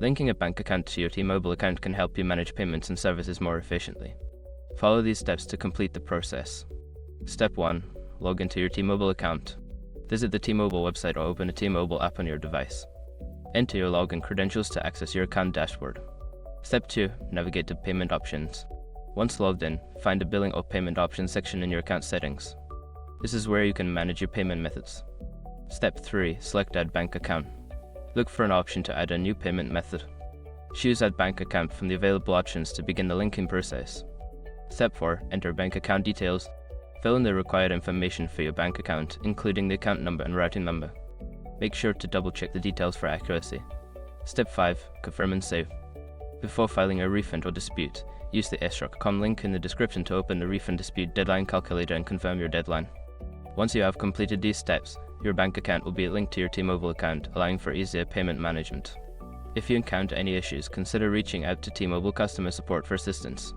Linking a bank account to your T-Mobile account can help you manage payments and services more efficiently. Follow these steps to complete the process. Step 1. Log into your T-Mobile account. Visit the T-Mobile website or open a T-Mobile app on your device. Enter your login credentials to access your account dashboard. Step 2. Navigate to Payment Options. Once logged in, find the Billing or Payment Options section in your account settings. This is where you can manage your payment methods. Step 3. Select Add Bank Account. Look for an option to add a new payment method. Choose Add Bank Account from the available options to begin the linking process. Step 4. Enter bank account details. Fill in the required information for your bank account, including the account number and routing number. Make sure to double-check the details for accuracy. Step 5. Confirm and save. Before filing a refund or dispute, use the sroc.com link in the description to open the refund dispute deadline calculator and confirm your deadline. Once you have completed these steps, your bank account will be linked to your T-Mobile account, allowing for easier payment management. If you encounter any issues, consider reaching out to T-Mobile customer support for assistance.